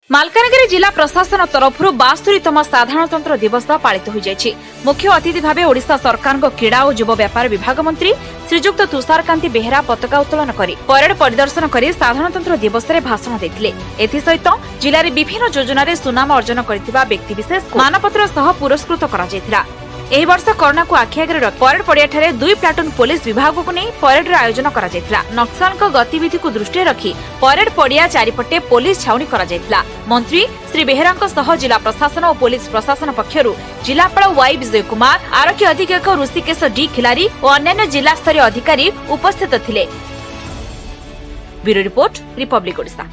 मालकानगिरी जिला प्रशासन तरफ 72तम साधारणतंत्र दिवस पालित हो जायछि। मुख्य अतिथि भाव ओडिशा सरकार क्रीड़ा और युव व्यापार विभाग मंत्री श्रीजुक्त तुषारकांति बेहेरा पताका उत्तोलन करी परेड परिदर्शन करी साधारणतंत्र दिवस रे भाषण देथिले। एथिसहित जिले में विभिन्न योजन सुनाम अर्जन करथिबा व्यक्तिविशेष मानपत्र सह पुरस्कृत करा जायथिला। एही वर्ष कोरोना को आखि आगे रखी परेड पड़ियाठारे 2 प्लाटून पुलिस विभाग को नहीं परेड आयोजन करा जायथिला। नक्सल गतिविधि को दृष्टि रखी परेड पड़िया चारिपटे पुलिस छाउनी करा जायथिला। मंत्री श्री बेहेरा जिला प्रशासन और पुलिस प्रशासन पक्षरु जिलापाल वाई विजय कुमार, आरक्षी अधीक्षक ऋषिकेश डी खिलारी और अन्य जिला स्तरीय अधिकारी उपस्थित थिले। Bureau report, Republic Odisha.